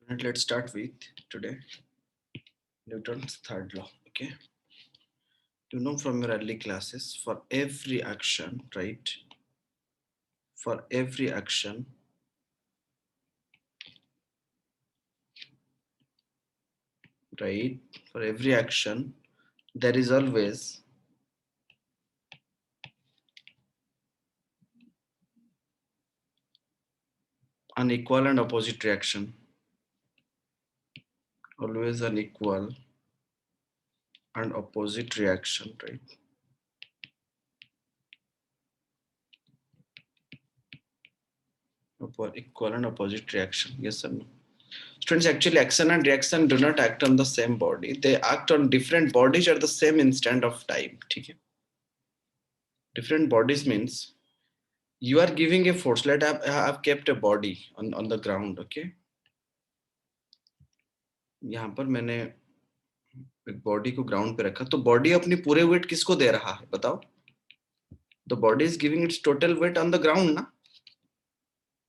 And let's start with today Newton's third law. Okay, you know from your early classes, for every action, right? For every action, right? For every action, there is always an equal and opposite reaction. Always an equal and opposite reaction, right? Equal and opposite reaction. Yes or no? Students, actually action and reaction do not act on the same body. They act on different bodies at the same instant of time. Okay? Different bodies means you are giving a force. Let have kept a body on the ground. Okay? यहाँ पर मैंने एक body को ground पे रखा, तो body अपनी पूरे वेट किसको दे रहा है बताओ? The body is giving its total weight on the ground, na?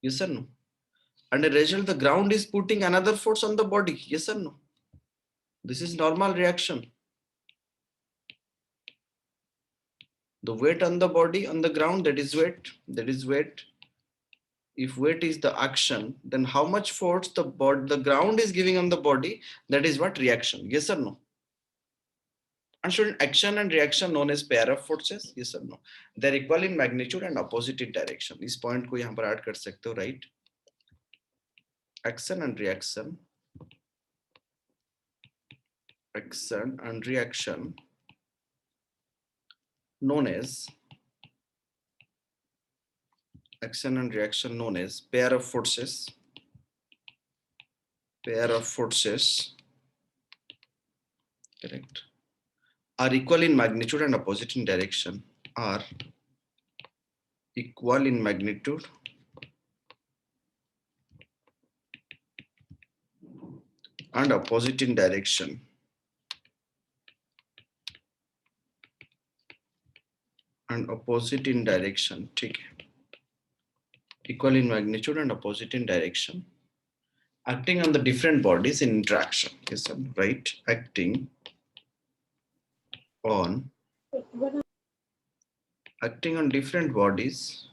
Yes or no? And as a result, the ground is putting another force on the body. Yes or no? This is normal reaction. The weight on the body on the ground, that is weight. That is weight. If weight is the action, then how much force the ground is giving on the body? That is what reaction. Yes or no? And should action and reaction known as pair of forces? Yes or no? They are equal in magnitude and opposite in direction. इस point को यहाँ पर add कर सकते हो, right? Action and reaction known as action and reaction known as pair of forces correct, are equal in magnitude and opposite in direction, are equal in magnitude and opposite in direction. And opposite in direction. ठीक है. Equal in magnitude and opposite in direction. Acting on the different bodies in interaction. Yes, sir, right? Acting on different bodies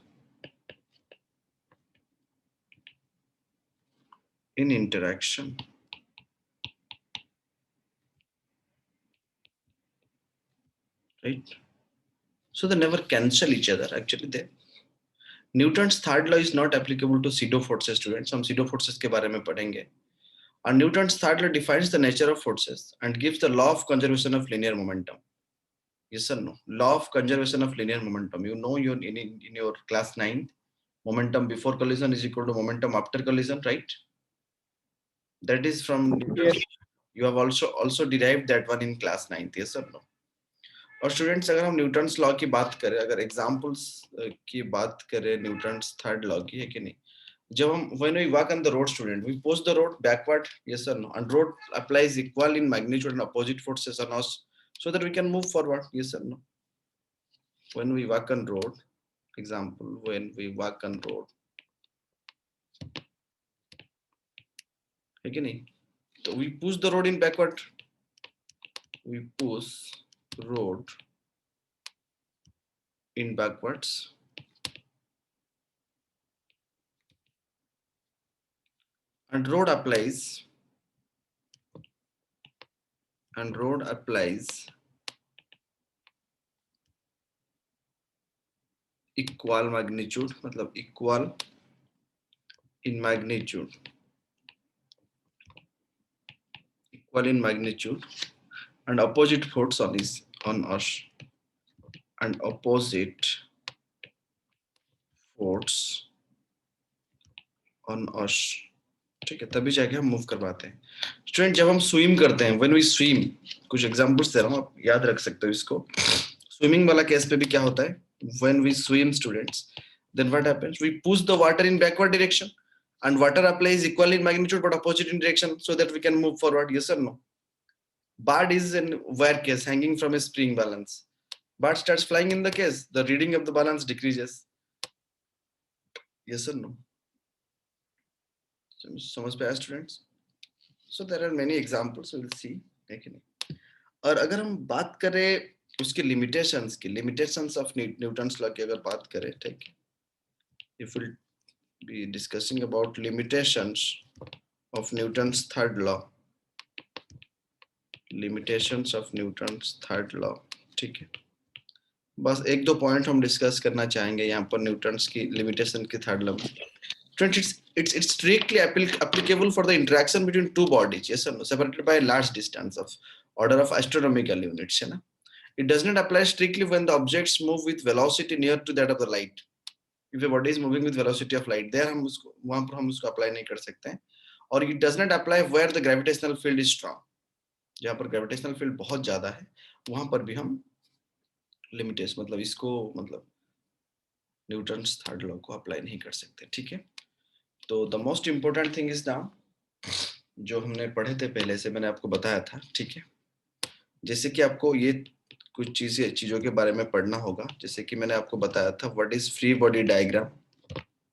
in interaction. Right? So they never cancel each other. Actually, they Newton's third law is not applicable to pseudo forces. Students, हम pseudo forces के बारे में पढ़ेंगे. And Newton's third law defines the nature of forces and gives the law of conservation of linear momentum. Yes or no? Law of conservation of linear momentum. You know, in your class 9, momentum before collision is equal to momentum after collision, right? That is from Newton's. Yes. You have also derived that one in class 9th. Yes or no? और students, अगर हम Newton's law की बात करें, अगर examples की बात करें न्यूटन्स थर्ड लॉ की, है कि नहीं? जब हम when we walk on the road, student, we push the road backward. Yes or no? And road applies equal in magnitude and opposite forces on us so that we can move forward. Yes or no? When we walk on road, example, when we walk on road, है कि नहीं? So we push the road in backward. We push road in backwards. And road applies equal magnitude, मतलब equal in magnitude, and opposite force on us, and opposite force on us. ठीक है, तभी जाके हम move कर पाते हैं. Student, जब हम स्विम करते हैं, when we swim, कुछ एग्जांपल्स दे रहा हूँ, आप याद रख सकते हो इसको. स्विमिंग वाला केस पे भी क्या होता है? When we swim, students, then what happens? We push the water in backward direction, and water applies equal in magnitude but opposite in direction so that we can move forward. Yes or no? Bird is in wire case hanging from a spring balance. Bird starts flying in the case, the reading of the balance decreases. Yes or no? समझ पे आया students? So there are many examples, we will see, है कि नहीं। और अगर हम बात करें उसके लिमिटेशंस ऑफ न्यूटन्स लॉ की अगर बात करें, ठीक है, if will be discussing about limitations of Newton's third law, limitations of Newton's third law, ठीक है। बस एक दो पॉइंट हम डिस्कस करना चाहेंगे यहाँ पर न्यूटन्स की लिमिटेशन की थर्ड लॉ में। It's strictly applicable for the interaction between two bodies, yes or no, separated by a large distance of order of astronomical units, है ना। It does not apply strictly when the objects move with velocity near to that of the light. If a body is moving with velocity of light, there हम उसको वहाँ पर हम उसको apply नहीं कर सकते हैं। और it does not apply where the gravitational field is strong. जहाँ पर gravitational field बहुत ज्यादा है, वहाँ पर भी हम लिमिटेशन मतलब इसको मतलब न्यूटन्स थर्ड लॉ को अप्लाई नहीं कर सकते, ठीक है। तो the most important thing is now, जो हमने पढ़े थे पहले से, मैंने आपको बताया था, ठीक है। जैसे कि आपको ये कुछ चीजों के बारे में पढ़ना होगा, जैसे कि मैंने आपको बताया था what is free body diagram,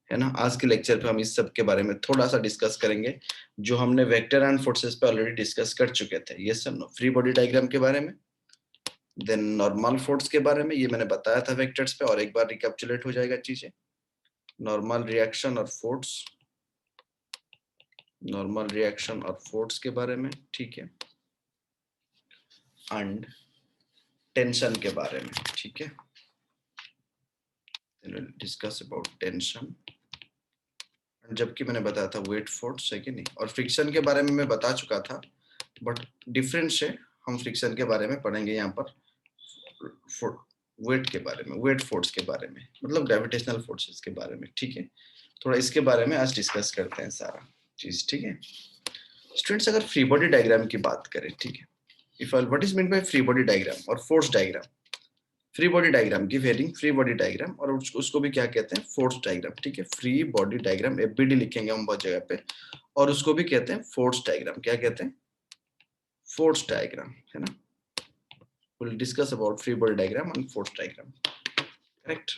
है ना। आज के लेक्चर पे हम इस सब के बारे में थोड़ा सा डिस्कस करेंगे, जो हमने वेक्टर एंड फोर्सेस पे ऑलरेडी डिस्कस कर चुके थे, यस और नो। फ्री बॉडी डायग्राम के बारे में, देन नॉर्मल फोर्स के बारे में, ये मैंने बताया था वेक्टर्स पे, और एक बार रिकैप्चुलेट हो जाएगा चीजें। नॉर्मल रिएक्शन और फोर्स, नॉर्मल रिएक्शन और फोर्स के बारे में, ठीक है। एंड टेंशन के बारे में, ठीक है। डिस्कस अबाउट टेंशन, जबकि मैंने बताया था वेट फोर्स, है कि नहीं। और फ्रिक्शन के बारे में मैं बता चुका था, बट डिफरेंस है, हम फ्रिक्शन के बारे में पढ़ेंगे यहाँ पर वेट के बारे में, वेट फोर्स के बारे में, मतलब ग्रेविटेशनल फोर्सेस के बारे में, ठीक है। थोड़ा इसके बारे में आज डिस्कस करते हैं सारा चीज, ठीक है। स्टूडेंट्स, अगर फ्री बॉडी डायग्राम की बात करें, ठीक है, if what is mean by free body diagram और force diagram. Free body diagram की हेडिंग फ्री बॉडी डायग्राम, और उसको भी क्या कहते हैं, फोर्स डायग्राम, ठीक है। फ्री बॉडी डायग्राम एफबीडी लिखेंगे हम बहुत जगह पे, और उसको भी कहते हैं फोर्स डायग्राम। क्या कहते हैं, फोर्स डायग्राम, है ना। we'll discuss about free body diagram and force diagram, correct।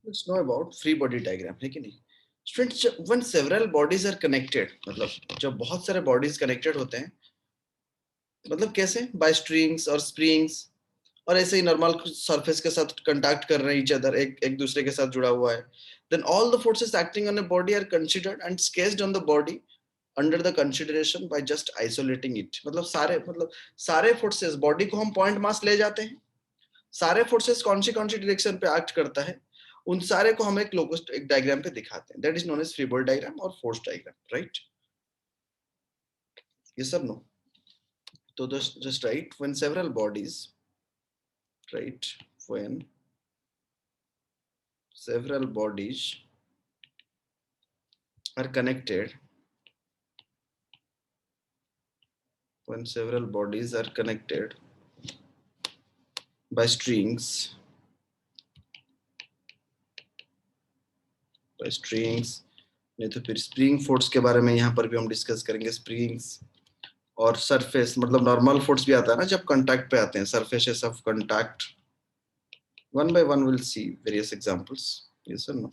let's know about free body diagram, है कि नहीं। Students, when several bodies are connected, मतलब जब बहुत सारे bodies connected होते हैं, मतलब कैसे, by strings और springs, और ऐसे ही नॉर्मल सरफेस के साथ कांटेक्ट कर रहे हैं each other, एक दूसरे के साथ जुड़ा हुआ है, then all the forces acting on a body are considered and sketched on the body under the consideration by just isolating it। मतलब सारे फोर्सेस, बॉडी को हम पॉइंट मास ले जाते हैं, सारे फोर्सेस कौन सी डायरेक्शन पे एक्ट करता है, उन सारे को हम एक डायग्राम पे दिखाते हैं, that is known as free body diagram और फोर्स डायग्राम, राइट। ये सब नो। तो just right, when several bodies, right, when several bodies are connected, when several bodies are connected by strings, नहीं तो फिर स्प्रिंग फोर्स के बारे में यहाँ पर भी हम डिस्कस करेंगे। स्प्रिंग्स और सरफेस, मतलब नॉर्मल फोर्स भी आता है ना जब कांटेक्ट पे आते हैं, surfaces of contact. One by one will see various examples, yes और no.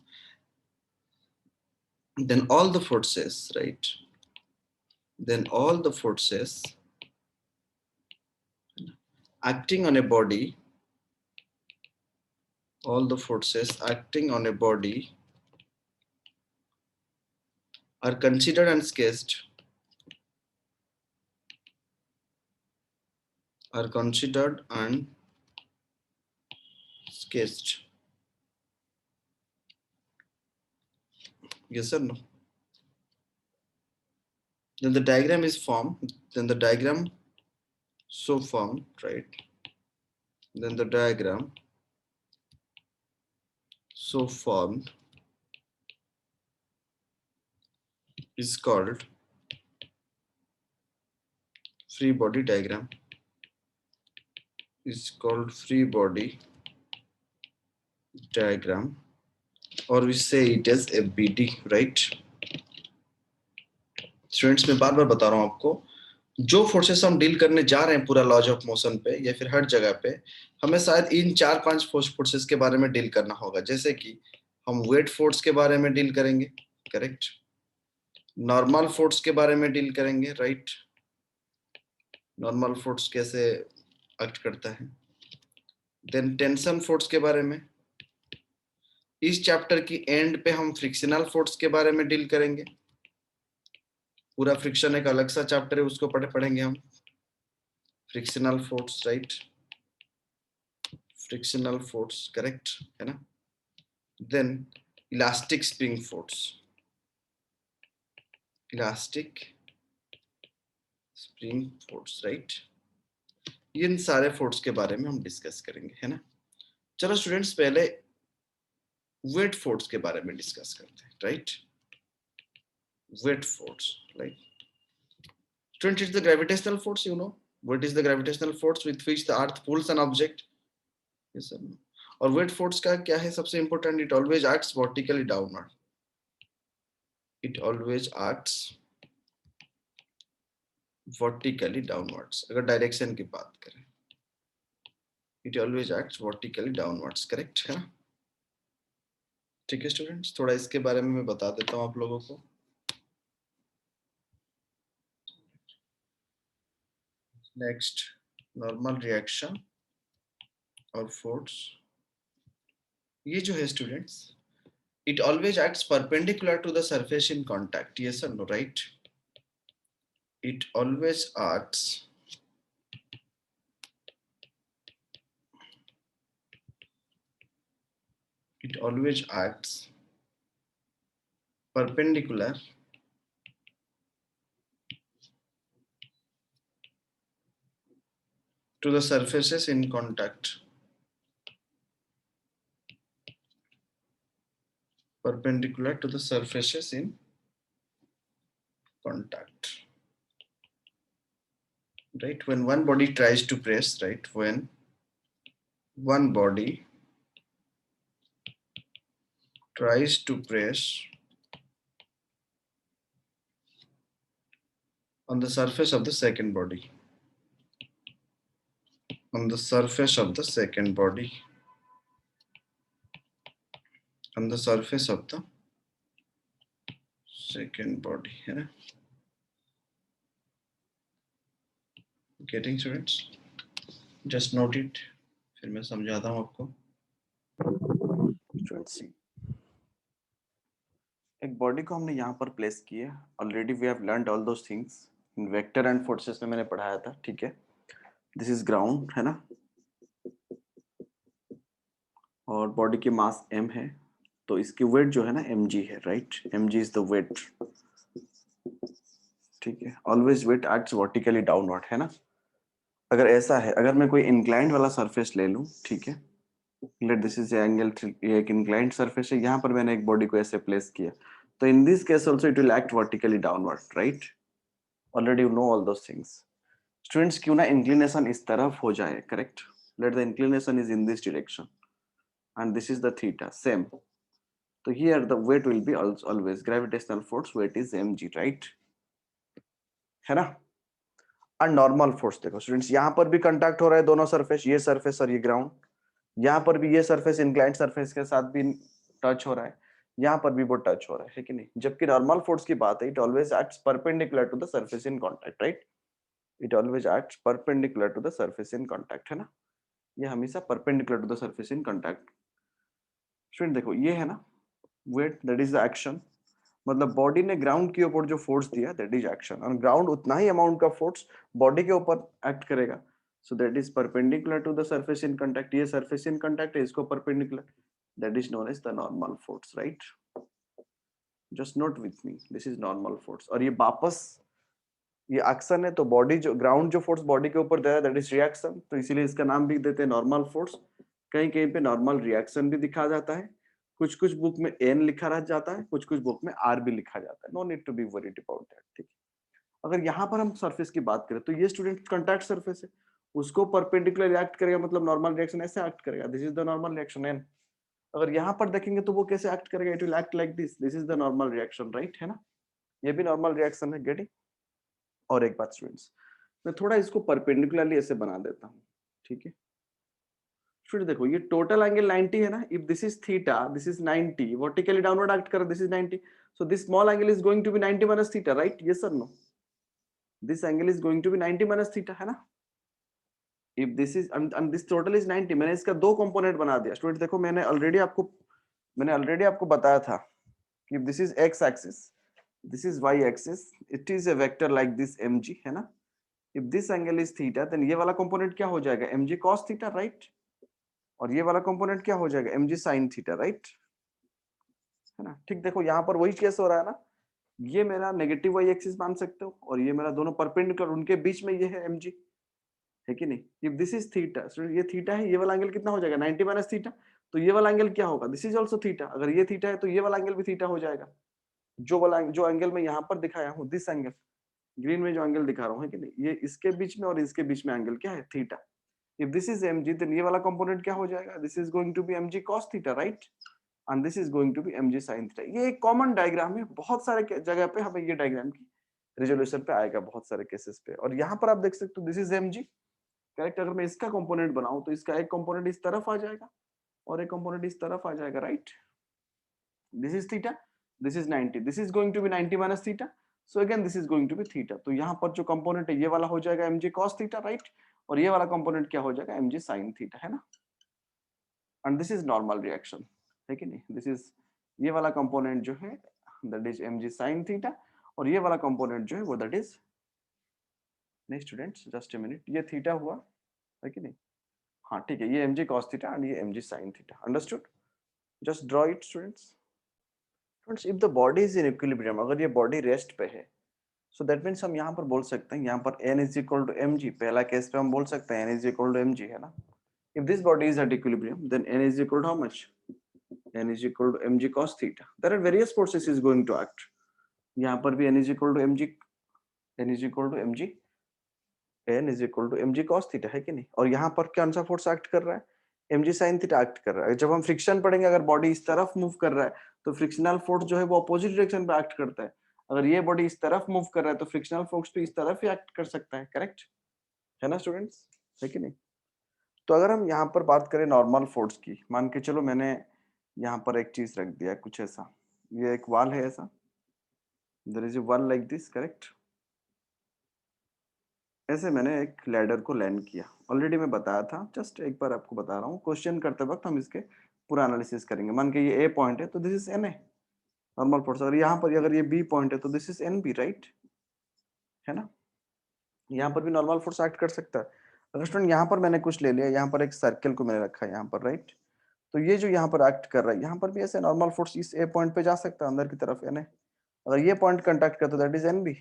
then all the forces, right, then all the forces acting on a body, all the forces acting on a body are considered and sketched, are considered and sketched, yes or no। then the diagram is formed, then the diagram so formed, right, then the diagram so formed is called free body diagram, is called free body diagram, or we say it as FBD, right। Students, मैं बार बार बता रहा हूं आपको, जो forces हम deal करने जा रहे हैं पूरा लॉज ऑफ मोशन पे या फिर हर जगह पे, हमें शायद इन 4-5 फोर्सेस के बारे में डील करना होगा। जैसे कि हम वेट फोर्स के बारे में डील करेंगे, करेक्ट। नॉर्मल फोर्स के बारे में डील करेंगे, राइट। नॉर्मल फोर्स कैसे एक्ट करता है। देन टेंशन फोर्स के बारे में। इस चैप्टर की एंड पे हम फ्रिक्शनल फोर्स के बारे में डील करेंगे। पूरा फ्रिक्शन एक अलग सा चैप्टर है, उसको पढ़ेंगे हम। Frictional force, right, frictional force, correct है ना। Then elastic spring force, elastic spring force, right. इन सारे फोर्स के बारे में हम डिस्कस करेंगे, है ना। चलो स्टूडेंट्स, पहले वेट फोर्स के बारे में डिस्कस करते हैं, right. Weight force, right. Students, it's the gravitational force, you know. What is the gravitational force with which the earth pulls an object? Yes or no? और weight force का क्या है सबसे important? It always acts vertically downward. It always acts vertically downwards. अगर direction की बात करें, it always acts vertically downwards, correct है ना। ठीक है स्टूडेंट्स, थोड़ा इसके बारे में मैं बता देता हूँ आप लोगों को। नेक्स्ट, नॉर्मल रिएक्शन और फोर्स। ये जो है students, it always acts perpendicular to the surface in contact. Yes or no, right? It always acts perpendicular to the surfaces in contact. Perpendicular to the surfaces in contact. Right? When one body tries to press, right? When one body tries to press on the surface of the second body, on the surface of the second body, on the surface of the second body, है ना? Getting students? Just note it. फिर मैं समझाता हूँ आपको। Students, एक body को हमने यहाँ पर प्लेस किया। Already we have learned all those things in vector and forces में मैंने पढ़ाया था, ठीक है। दिस इज ग्राउंड, है ना, और बॉडी की मास m है, तो इसकी वेट जो है ना mg है, right. mg is the weight, ठीक है। Always weight acts vertically downward, है ना। अगर ऐसा है, अगर मैं कोई इंक्लाइंड वाला सरफेस ले लूं, ठीक है, लेट दिस इज एंगल, ये एक इंक्लाइंड सरफेस है, यहाँ पर मैंने एक बॉडी को ऐसे प्लेस किया, तो in this case also it will act vertically downward, right. Already you know all those things. Students, क्यों ना इंक्लिनेशन इस तरफ हो जाए, करेक्ट। Let the inclination is in this direction and this is the theta, same. तो here the weight will be always gravitational force, weight is mg, right, है ना। और नॉर्मल फोर्स देखो स्टूडेंट्स, यहाँ पर भी कांटेक्ट हो रहा है दोनों सरफेस, ये सरफेस और ये ग्राउंड। यहाँ पर भी ये सरफेस इंक्लाइंड सरफेस के साथ भी टच हो रहा है, यहाँ पर भी वो टच हो रहा है कि नहीं। जबकि नॉर्मल फोर्स की बात है, it always acts perpendicular to the surface in contact, right. It always acts perpendicular to the surface in contact, है ना। ये हमेशा perpendicular to the surface in contact. Student देखो, ये है ना weight, that is the action. मतलब body ने ग्राउंड के ऊपर जो फोर्स दिया, दैट इज एक्शन, और ग्राउंड उतना ही अमाउंट का फोर्स बॉडी के ऊपर एक्ट करेगा। So that is perpendicular to the surface in contact. ये सरफेस इन कांटेक्ट है, इसको perpendicular, that is known as the normal force, right. Just note with me, this is normal force. और ये वापस ये एक्शन है, तो बॉडी जो ग्राउंड जो फोर्स बॉडी के ऊपर दे रहा है, दैट इज रिएक्शन, तो इसीलिए इसका नाम भी देते हैं नॉर्मल फोर्स। कहीं कहीं पे नॉर्मल रिएक्शन भी दिखा जाता है, कुछ कुछ बुक में एन लिखा रह जाता है, कुछ कुछ बुक में आर भी लिखा जाता है। No need to be worried about that, ठीक है। अगर यहाँ पर हम सरफेस की बात करें, तो ये स्टूडेंट कांटेक्ट सरफेस है, उसको परपेंडिकुलर रिएक्ट करेगा, मतलब नॉर्मल रिएक्शन ऐसे एक्ट करेगा, this is the normal reaction N. अगर यहाँ पर देखेंगे तो वो कैसे एक्ट करेगा, it will act like this, this is the normal reaction, right, है ना। ये भी नॉर्मल रिएक्शन है, गेटिंग। और एक बात स्टूडेंट्स, मैं थोड़ा इसको परपेंडिकुलरली ऐसे बना देता हूँ, ठीक है। स्टूडेंट देखो ये टोटल एंगल 90 है ना, if this is theta, this is 90, vertically downward act कर रहा है, this is 90, so this small angle is going to be 90 minus theta, right? Yes or no? This angle is going to be 90 minus theta, है ना? If this is and this total is 90, मैंने इसका दो component बना दिया। Student देखो मैंने already आपको बताया था कि this is x axis, this is y axis, it is a vector like this mg, है ना? If this angle is theta, then ये वाला कंपोनेंट क्या हो जाएगा? mg cos theta, right? और ये वाला कंपोनेंट क्या हो जाएगा? mg sin theta, right? है ना? ठीक, देखो यहाँ पर वही केस हो रहा है ना, ये मेरा नेगेटिव वाई एक्सिस मान सकते हो और ये मेरा दोनों परपेंडिकुलर, उनके बीच में ये है mg, है कि नहीं? इफ दिस इज थीटा, ये थीटा है, ये वाला एंगल कितना हो जाएगा? 90 माइनस थीटा, तो ये वाला एंगल क्या होगा? This is also theta. अगर ये थीटा है तो ये वाला एंगल भी थीटा हो जाएगा। जो एंगल मैं यहाँ पर दिखाया हूँ, दिस एंगल ग्रीन में जो एंगल दिखा रहा हूँ, है कि नहीं, ये इसके बीच में और इसके बीच में एंगल क्या है? Theta. If this is mg, then ये वाला कंपोनेंट क्या हो जाएगा? This is going to be mg cos theta, right? And this is going to be mg sin theta. ये एक कॉमन डायग्राम है, बहुत सारे जगह पे हमें ये डायग्राम की रिजोल्यूशन पे आएगा, बहुत सारे केसेस पे। और यहाँ पर आप देख सकते हो दिस इज mg, करेक्ट? अगर मैं इसका कंपोनेंट बनाऊं तो इसका एक कंपोनेंट इस तरफ आ जाएगा और एक कंपोनेंट इस तरफ आ जाएगा, right? This is theta, this is 90, this is going to be 90 minus theta, so again this is going to be theta. तो यहाँ पर जो कंपोनेंट है ये वाला हो जाएगा mg cos थीटा, राइट? और ये वाला कंपोनेंट क्या हो जाएगा? mg sin थीटा, है ना? And this is normal reaction, है कि नहीं? दिस इज ये वाला कंपोनेंट जो है that is mg sin theta, और ये वाला कंपोनेंट जो है वो दैट इज, नहीं स्टूडेंट्स जस्ट अ मिनट, ये थीटा हुआ, है कि नहीं? हाँ ठीक है, ये mg cos थीटा एंड ये mg sin theta, understood? Just draw it students. Students if the body is in equilibrium, अगर ये बॉडी रेस्ट पे है, सो दैट मींस हम यहाँ पर बोल सकते हैं, यहाँ पर n is equal to mg, पहला केस पे हम बोल सकते हैं n is equal to mg, है ना? If this body is at equilibrium, then n is equal to how much? n is equal to mg cos theta. There are various forces is going to act. यहाँ पर भी n is equal to mg, n is equal to mg, n is equal to mg cos theta, है कि नहीं? और यहाँ पर कौन सा फोर्स एक्ट कर रहा है? mg sin थीटा एक्ट कर रहा है। जब हम फ्रिक्शन पढ़ेंगे, अगर बॉडी इस तरफ मूव कर रहा है तो फ्रिक्शनल फोर्स जो है वो अपोजिट डायरेक्शन पे एक्ट करता है। अगर ये बॉडी इस तरफ मूव कर रहा है तो फ्रिक्शनल फोर्स तो इस तरफ ही एक्ट कर सकता है, करेक्ट? है ना स्टूडेंट्स, है कि नहीं? तो अगर हम यहाँ पर बात करें नॉर्मल फोर्स की, मान के चलो मैंने यहाँ पर एक चीज रख दिया कुछ ऐसा, ये एक वॉल है ऐसा, there is a wall like this, correct? ऐसे मैंने एक लैडर को लैंड किया, ऑलरेडी मैं बताया था, जस्ट एक बार आपको बता रहा हूँ। क्वेश्चन करते वक्त हम इसके पूरा एनालिसिस करेंगे। मान के ये ए पॉइंट है तो this is N A normal force, अगर यहाँ पर अगर ये बी पॉइंट है तो this is N B, right? है ना? यहाँ पर भी नॉर्मल फोर्स एक्ट कर सकता है। अगर स्टूडेंट यहाँ पर मैंने कुछ ले लिया, यहाँ पर एक सर्कल को मैंने रखा है यहाँ पर, राइट? तो ये जो यहाँ पर एक्ट कर रहा है, यहाँ पर भी ऐसे नॉर्मल फोर्स इस ए पॉइंट पे जा सकता है अंदर की तरफ, एन ए। अगर ये पॉइंट कंटैक्ट करता है दैट इज एन बी,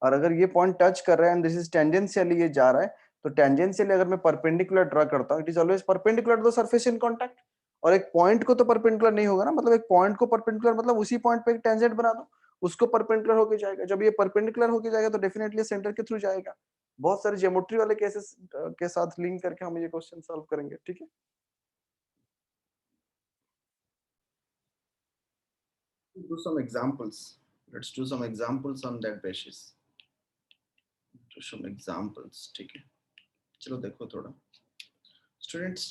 और अगर ये पॉइंट टच कर रहा है एंड दिस इज टेंजेंशियली ये जा रहा है, तो टेंजेंशियली अगर मैं परपेंडिकुलर ड्रा करता हूँ, it is always perpendicular to the surface in contact. और एक पॉइंट को तो परपेंडिकुलर नहीं होगा ना, मतलब एक पॉइंट को परपेंडिकुलर मतलब उसी पॉइंट पे एक टेंजेंट बना दो, उसको परपेंडिकुलर होके जाएगा। जब ये परपेंडिकुलर होके जाएगा तो डेफिनेटली सेंटर के थ्रू जाएगा। बहुत सारे ज्योमेट्री वाले केसेस के साथ लिंक करके हम ये क्वेश्चन सॉल्व करेंगे, ठीक है? Do some examples. Let's do some examples on that basis. Do some examples, ठीक है? चलो देखो थोड़ा स्टूडेंट्स,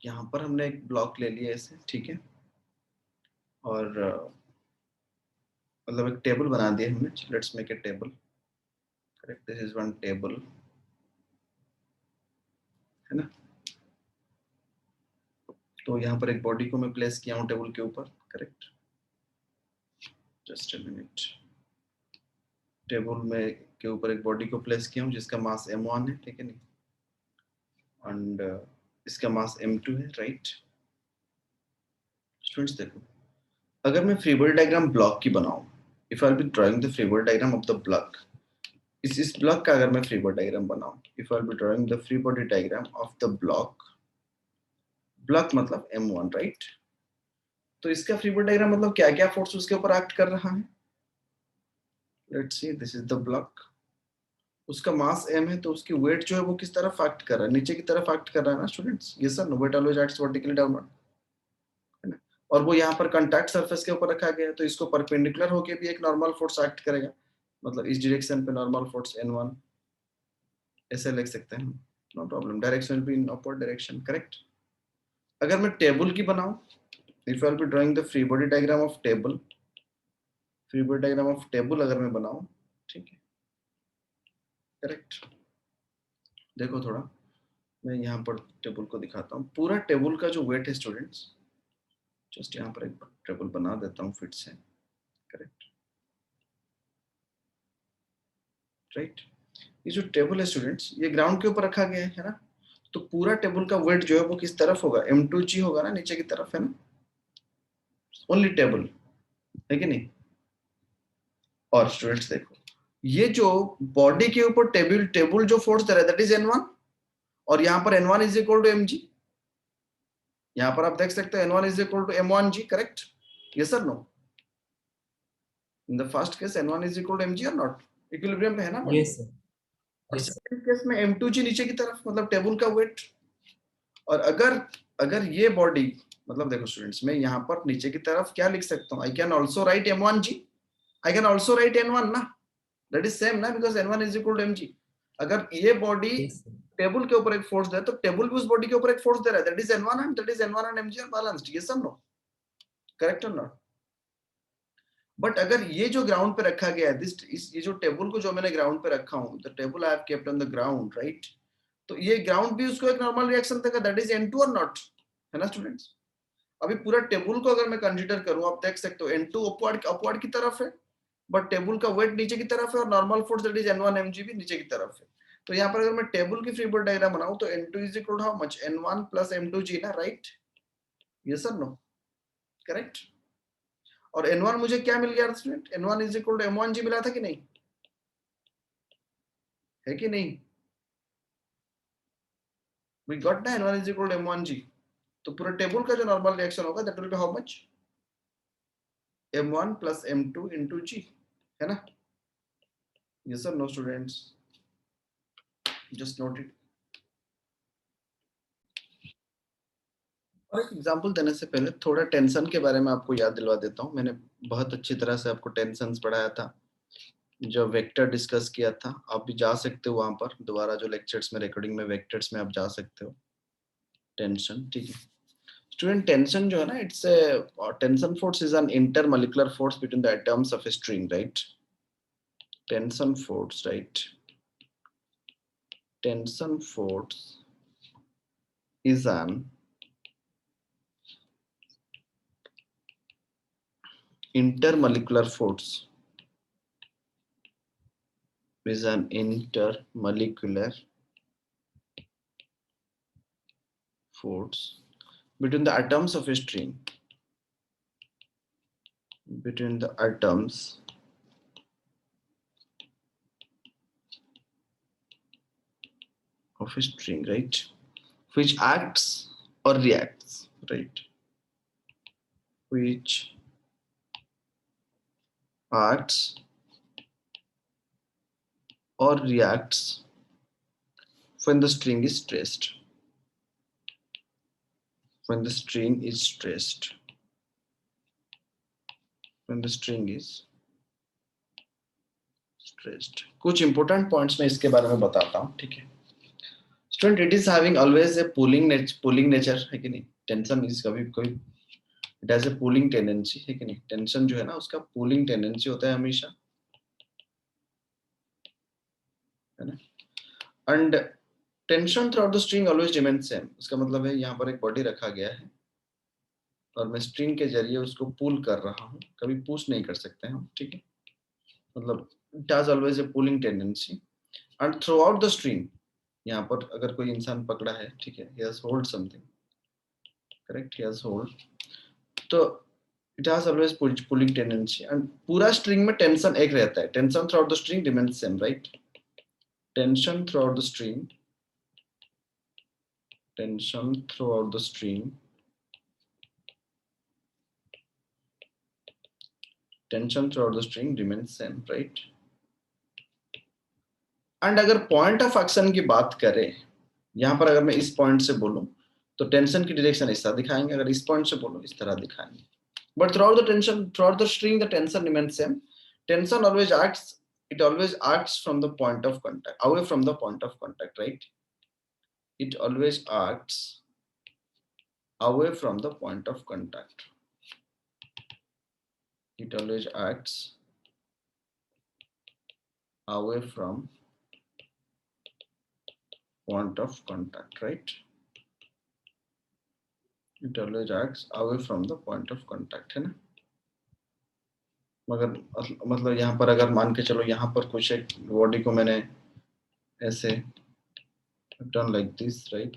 यहाँ पर हमने एक ब्लॉक ले लिया ऐसे, ठीक है? और मतलब एक टेबल बना दिया हमने। Let's make a table, correct? This is one table, है ना? तो यहाँ पर एक बॉडी को मैं प्लेस किया हूँ टेबल के ऊपर, correct? Just a minute. Table में के ऊपर एक बॉडी को प्लेस किया हूँ जिसका मास m1 है, ठीक है नहीं? एंड इसका मास m2 है, राइट? स्टूडेंट्स देखो, अगर मैं फ्री बॉडी डायग्राम ब्लॉक की बनाऊं, if I will be drawing the free body diagram of the block, इस ब्लॉक का अगर मैं फ्री बॉडी डायग्राम बनाऊं, if I will be drawing the free body diagram of the block, block मतलब m1, right? तो इसका free body diagram मतलब क्या क्या फोर्स उसके ऊपर एक्ट कर रहा है? Let's see, this is the block, उसका मास m है तो उसकी वेट जो है वो किस तरफ एक्ट कर रहा है? नीचे की तरफ एक्ट कर रहा है ना students? Yes sir, no, wait always acts vertically downward, है ना? और वो यहाँ पर कांटेक्ट सरफेस के ऊपर रखा गया है तो इसको परपेंडिकुलर होके भी एक नॉर्मल फोर्स एक्ट करेगा, मतलब इस डायरेक्शन पे नॉर्मल फोर्स n1, ऐसे लिख सकते हैं, नो प्रॉब्लम। डायरेक्शन भी इन अपवर्ड डायरेक्शन, करेक्ट? अगर मैं टेबल की बनाऊं, if I will be drawing the free body diagram of table, free body diagram of table अगर मैं बनाऊं, ठीक है, करेक्ट। देखो थोड़ा मैं यहाँ पर टेबल को दिखाता हूँ। पूरा टेबल का जो वेट है स्टूडेंट्स, जस्ट यहाँ पर एक टेबल बना देता हूँ फिट से, करेक्ट, राइट। ये जो टेबल है स्टूडेंट्स, ये ग्राउंड के ऊपर रखा गया है ना, तो पूरा टेबल का वेट जो है वो किस तरफ होगा, M2G होगा ना, नीचे की तरफ, है ना, ओनली टेबल, है कि नहीं। और स्टूडेंट्स देखो, ये जो बॉडी के ऊपर टेबल टेबल जो फोर्स दे रहा है दैट इज N1, और यहाँ पर N1 is equal to mg। यहाँ पर आप देख सकते हो N1 is equal to M1g, correct, yes sir no. In the first case N1 is equal to mg और नॉट, इक्विलिब्रियम पे है ना बॉडी। यस सर, और यस। सेकंड केस में M2g नीचे की तरफ, मतलब टेबल का वेट। और अगर अगर ये बॉडी, मतलब देखो स्टूडेंट्स, मैं यहाँ पर नीचे की तरफ क्या लिख सकता हूँ, I can also write M1g, I can also write N1 ना, दैट इज सेम ना, because N1 is equal to mg। अगर ये बॉडी Yes, sir. टेबल के ऊपर एक फोर्स दे तो टेबल भी उस बॉडी के ऊपर एक फोर्स दे रहा है, that is N1 and that is N1 and mg are balanced, yes और नो, करेक्ट और नॉट। बट अगर ये जो ग्राउंड पे रखा गया है, दिस ये जो टेबल को जो मैंने ग्राउंड पे रखा हूं, the table I have kept on the ground, right, तो ये ग्राउंड भी उसको एक नॉर्मल रिएक्शन देगा, दैट इज N2 और नॉट, है ना स्टूडेंट्स। अभी पूरा टेबल को अगर मैं कंसीडर करूं, आप देख सकते हो N2 अपवर्ड की तरफ है, बट टेबल का वेट नीचे की तरफ है, और normal force that is N1 mg भी नीचे की तरफ है। तो यहाँ पर अगर मैं टेबल की फ्री बॉडी डायग्राम बनाऊं तो N2 is equal to how much, N1 plus M2g ना, राइट, यस और नो, करेक्ट। और N1 मुझे क्या मिल गया student, N1 is equal to M1g मिला था कि नहीं, है कि नहीं, वी गॉट ना N1 is equal to M1g। तो पूरा टेबल का जो नॉर्मल रिएक्शन होगा that will be how much, M1 plus M2 into g, है ना, यस और no students, just note it. और एक एग्जांपल देने से पहले थोड़ा टेंशन के बारे में आपको याद दिलवा देता हूँ। मैंने बहुत अच्छी तरह से आपको टेंशंस पढ़ाया था, जो वेक्टर डिस्कस किया था। आप भी जा सकते हो वहां पर दोबारा, जो लेक्चर्स में रिकॉर्डिंग में वेक्टर्स में आप जा सकते हो। टेंशन, ठीक है स्टूडेंट, टेंशन जो है ना, it's tension force is an intermolecular force between the atoms of a string, right. Tension force, right, tension force is an intermolecular force, is an intermolecular force between the atoms of a string, between the atoms of a string, right, which acts or reacts, right, which acts or reacts when the string is stressed, when the string is stressed, when the string is stressed। कुछ important points मैं इसके बारे में बताता हूँ, ठीक है student. It is having always a pulling nature, है कि नहीं। टेंशन इज कभी कोई, it has a pulling tendency, है कि नहीं। टेंशन जो है ना, उसका पुलिंग टेंडेंसी होता है हमेशा, है ना। And tension through out the string always remain same. उसका मतलब है यहाँ पर एक बॉडी रखा गया है और मैं स्ट्रिंग के जरिए उसको पुल कर रहा हूँ, कभी पुश नहीं कर सकते हम, ठीक है। मतलब it has always a pulling tendency and through out the string, यहाँ पर अगर कोई इंसान पकड़ा है, ठीक है, he has hold something, correct, he has hold, तो it has always pulling tendency and पूरा string में tension एक रहता है। tension throughout the string remains same, right, tension throughout the string, tension throughout the string, tension throughout the string remains same, right। and अगर point of action की बात करें, यहाँ पर अगर मैं इस point से बोलूं तो टेंशन की डायरेक्शन इस तरह दिखाएंगे, अगर इस पॉइंट से बोलो इस तरह दिखाएंगे। But throughout the string the tension remains same। tension always acts, it always acts from the point of contact, away from the point of contact, right, it always acts away from the point of contact. It always acts away from point of contact, right? It always acts away from the point of contact, है ना? मगर मतलब यहाँ पर अगर मान के चलो यहाँ पर कुछ एक बॉडी को मैंने ऐसे done like this, right?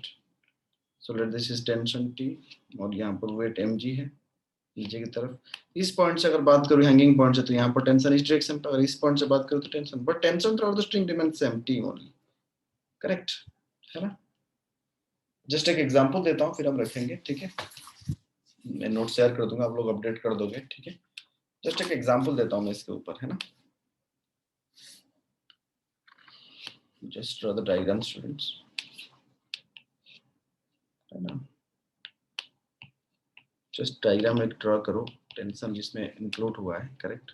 So let this is tension T और यहाँ पर weight mg है नीचे की तरफ. इस पॉइंट से अगर बात करूँ हैंगिंग पॉइंट से तो यहाँ पर टेंशन इस डायरेक्शन पर, अगर इस पॉइंट से बात करूँ तो tension, but tension through out the string remains same T only. Correct है ना? जस्ट एक एग्जांपल देता हूँ फिर हम रखेंगे, ठीक है? मैं नोट शेयर कर दूंगा, आप लोग अपडेट कर दोगे, ठीक है? जस्ट एक एग्जांपल देता हूँ मैं इसके ऊपर, है ना? Just draw the diagram students, है ना? जस्ट डायग्राम एक ड्रॉ करो, टेंशन जिसमें इंक्लूड हुआ है, करेक्ट?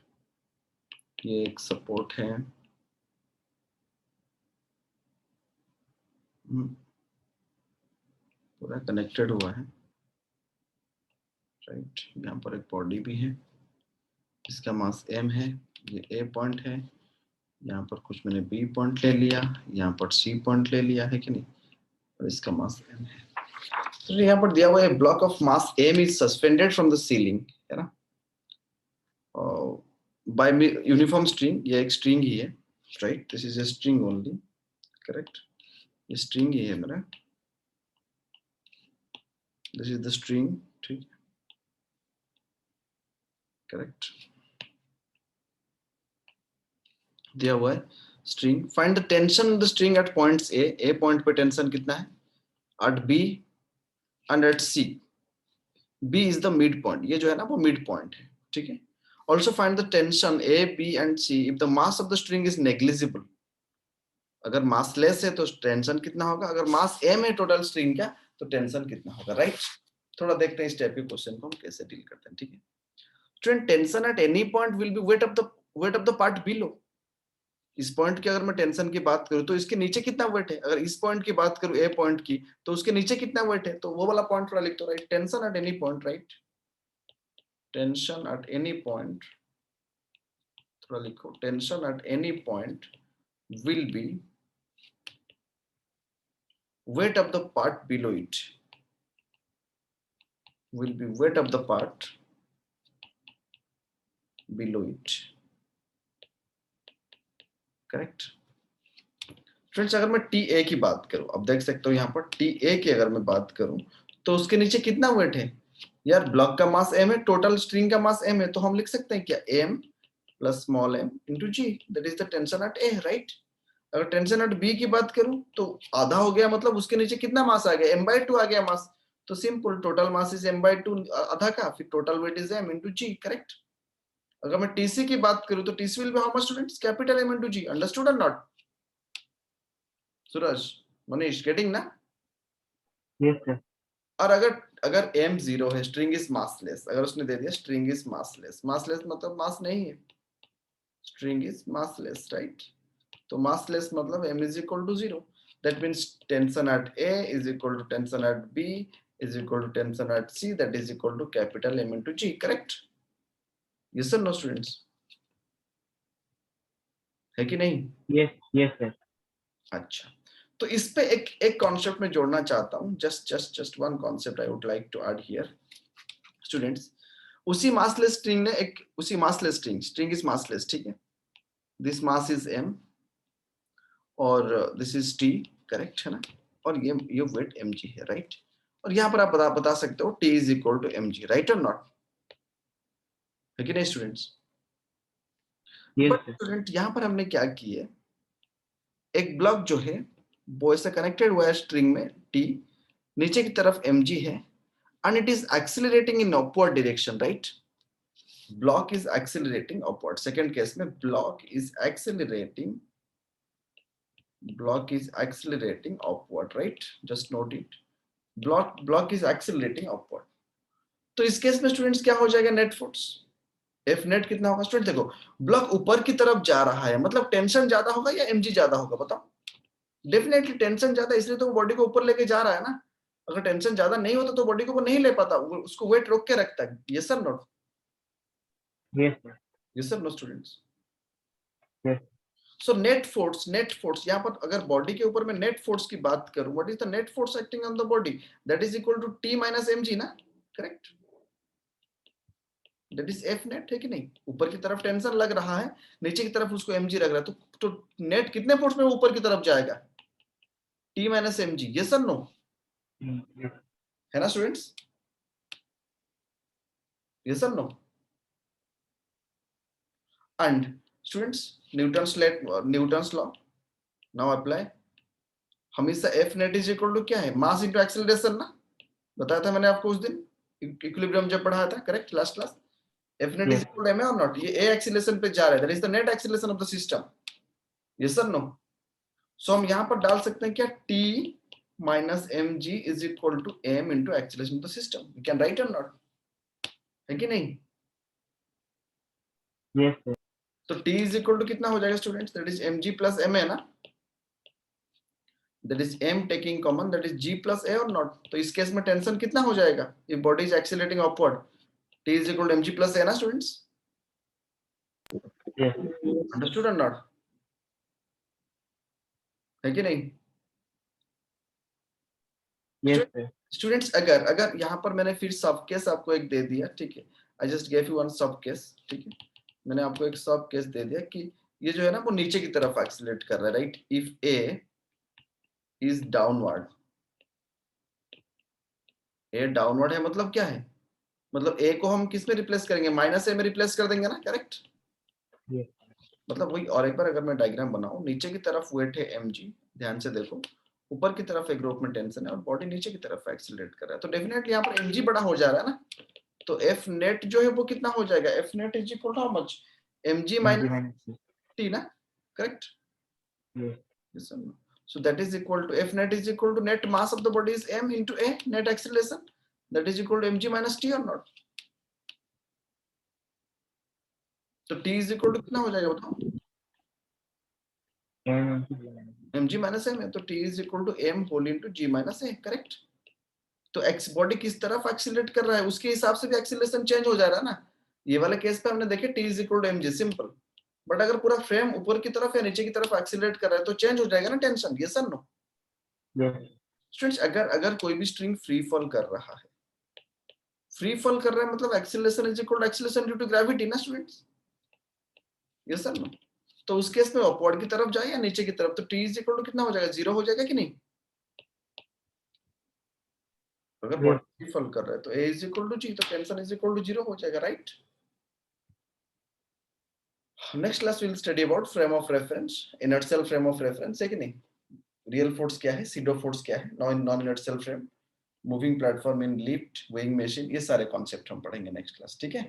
ये एक सपोर्ट है, पूरा कनेक्टेड हुआ है, राइट? यहाँ पर एक बॉडी भी है, इसका मास m है, ये a पॉइंट है, यहाँ पर कुछ मैंने b पॉइंट ले लिया, यहाँ पर c पॉइंट ले लिया है कि नहीं, और इसका मास m है. तो यहाँ पर दिया हुआ है block of mass m is suspended from the ceiling, है ना? बाय यूनिफॉर्म स्ट्रिंग, ये एक स्ट्रिंग ही है, right? This is a string only, correct? ये स्ट्रिंग ही है मेरा, दिस इज द स्ट्रिंग, ठीक, करेक्ट? दिया हुआ है string, find the tension of the string at points A point पे टेंशन कितना है, at B and at C. B is the mid point, ये जो है ना वो मिड पॉइंट है, ठीक है? Also find the tension A B and C if the mass of the string is negligible. अगर मास लेस है तो टेंशन कितना होगा, अगर मास m है टोटल स्ट्रिंग का तो टेंशन कितना होगा, राइट? थोड़ा देखते हैं इस टाइप के क्वेश्चन को हम कैसे डील करते हैं, ठीक है? Student, tension at any point will be weight of the part below. इस पॉइंट की अगर मैं टेंशन की बात करूं तो इसके नीचे कितना वेट है, अगर इस पॉइंट की बात करूं ए पॉइंट की तो उसके नीचे कितना वेट है, तो वो वाला पॉइंट थोड़ा लिख दो, right? Tension at any point, right? Tension at any point, थोड़ा लिखो, tension at any point will be weight of the part below it, will be weight of the part below it, correct? Friends, अगर मैं TA की बात करूं, अब देख सकते हो यहाँ पर TA की अगर मैं बात करूं तो उसके नीचे कितना वेट है यार, ब्लॉक का मास m है, टोटल स्ट्रिंग का मास m है, तो हम लिख सकते हैं क्या, m plus small m into g, that is the tension eight A, right? अगर टेंशन एट B की बात करूं तो आधा हो गया, मतलब उसके नीचे कितना मास आ गया, m/2 आ गया मास, तो simple total mass is m/2 आधा का, फिर total weight is m into g, correct? अगर मैं TC की बात करूं तो TC will be how much students, capital M into g, understood और नॉट? सूरज, मनीष, गेटिंग ना? Yes sir. और अगर m 0 है, स्ट्रिंग इज मासलेस, अगर उसने दे दिया स्ट्रिंग इज मासलेस, मासलेस मतलब मास नहीं है, स्ट्रिंग इज मासलेस, राइट? तो मासलेस मतलब m is equal to 0. That means tension at A is equal to tension at B is equal to tension at C, that is equal to capital M into G, correct? Yes or no students? है कि नहीं? Yes sir. अच्छा, तो इस पे एक concept में जोड़ना चाहता हूँ, just one concept I would like to add here students. उसी मासलेस स्ट्रिंग ने एक, उसी मासलेस स्ट्रिंग इज मासलेस, ठीक है? दिस मास इज m और दिस इज t, करेक्ट है ना? और ये वेट mg है, राइट? और यहाँ पर आप बता सकते हो t is equal to mg, right और नॉट? है कि नहीं स्टूडेंट्स? बट स्टूडेंट यहाँ पर हमने क्या की है, एक ब्लॉक जो है वो ऐसे कनेक्टेड हुआ है स्ट्रिंग में t, नीचे की तरफ mg है and it is accelerating in upward direction, right? Block is accelerating upward. Second case में block is accelerating upward, right? Just note it. Block is accelerating upward. तो इस केस में स्टूडेंट्स क्या हो जाएगा, नेट फोर्स F नेट कितना होगा student? देखो, ब्लॉक ऊपर की तरफ जा रहा है, मतलब टेंशन ज्यादा होगा या mg ज्यादा होगा, बताओ? डेफिनेटली टेंशन ज्यादा, इसलिए तो बॉडी को ऊपर लेके जा रहा है ना. अगर टेंशन ज्यादा नहीं होता तो बॉडी को वो नहीं ले पाता, उसको वेट रोक के रखता है। Yes sir not? Yes, sir. Yes sir no students? Yes. So net force यहाँ पर अगर बॉडी के ऊपर मैं नेट फोर्स की बात करूं, what is the net force acting on the body? That is equal to T minus M G ना, correct? That is F net, है कि नहीं? ऊपर की तरफ टेंशन लग रहा है, नीचे की तरफ उसको mg लग रहा है, तो नेट कितने फोर्स में ऊपर की तरफ जाएगा? T minus M g. Yes sir no? Yes. है ना students? Yes sir no? And students, Newton's law now apply. हमेशा F net is equal to क्या है? मास इंटू एक्सेलरेशन ना, बताया था मैंने आपको उस दिन इक्विलिब्रियम जब पढ़ाया था, correct? Last class. F net is Yes. Equal to m or not, ये ए एक्सेलरेशन पे जा रहा है, that is the net acceleration of the system. Yes sir no? So हम यहां पर डाल सकते हैं क्या? T minus M g is equal to m into acceleration of the system. We can write और नॉट, है कि नहीं? Yes, sir. तो t इज इक्वल टू कितना हो जाएगा students? That is mg plus m है ना, that is m taking common, that is g plus a और नॉट। तो इस केस में टेंशन कितना हो जाएगा? If body is accelerating upward, t is equal to mg plus a ना स्टूडेंट्स? Yes. अंडरस्टूड और नॉट, है कि नहीं? Yes, sir. स्टूडेंट्स अगर यहाँ पर मैंने फिर सब केस आपको एक दे दिया, ठीक है, I just gave you one सब केस, ठीक है, मैंने आपको एक सब केस दे दिया कि ये जो है ना वो नीचे की तरफ एक्सीलरेट कर रहा है, right? If A is downward, A downward है मतलब क्या है? मतलब ए को हम किस में रिप्लेस करेंगे? माइनस ए में रिप्लेस कर देंगे ना, करेक्ट? Yes. मतलब वही, और एक बार अगर मैं डायग्राम बनाऊं, नीचे की तरफ वेट है mg, ध्यान से देखो, ऊपर की तरफ एक ग्रुप में टेंशन है और बॉडी नीचे की तरफ एक्सीलरेट कर रहा है, तो डेफिनेटली यहाँ पर mg बड़ा हो जा रहा है ना, तो एफ नेट जो है वो कितना हो जाएगा? F net is equal to how much? mg MG minus minus C. t ना, करेक्ट? Yes. Yes or no? So that is equal to F net is equal to net mass of the body is m into a net acceleration, that is equal to mg minus t or not? तो t is equal to कितना हो जाएगा बताओ? M into G minus C. mg minus m है, तो t is equal to m whole into g minus a, correct? तो x body किस तरफ एक्सीलरेट कर रहा है उसके हिसाब से भी एक्सीलरेशन चेंज हो जा रहा है ना। ये वाले केस पे हमने देखे t is equal to mg, simple. But अगर पूरा फ्रेम ऊपर की तरफ या नीचे की तरफ एक्सीलरेट कर रहा है तो चेंज हो जाएगा ना टेंशन। यस और नो? Yes. स्टूडेंट्स अगर कोई भी स्ट्रिंग फ्री फॉल कर रहा है, फ्री फॉल कर रहा है मतलब acceleration is equal to acceleration due to gravity ना स्टूडेंट्स। Yes sir no? तो उस केस में अपवर्ड की तरफ जाए या नीचे की तरफ, तो t इज इक्वल टू कितना हो जाएगा? 0 हो जाएगा कि नहीं? अगर Yes. बॉडी फ्री फॉल कर रहा है तो a is equal to g, तो टेंशन इज इक्वल टू 0 हो जाएगा, राइट? Next class will study about frame of reference, inertial frame of reference, है कि नहीं? रियल फोर्स क्या है, सीडो फोर्स क्या है, non inertial frame, moving platform in lift, weighing machine, ये सारे कॉन्सेप्ट हम पढ़ेंगे नेक्स्ट क्लास, ठीक है?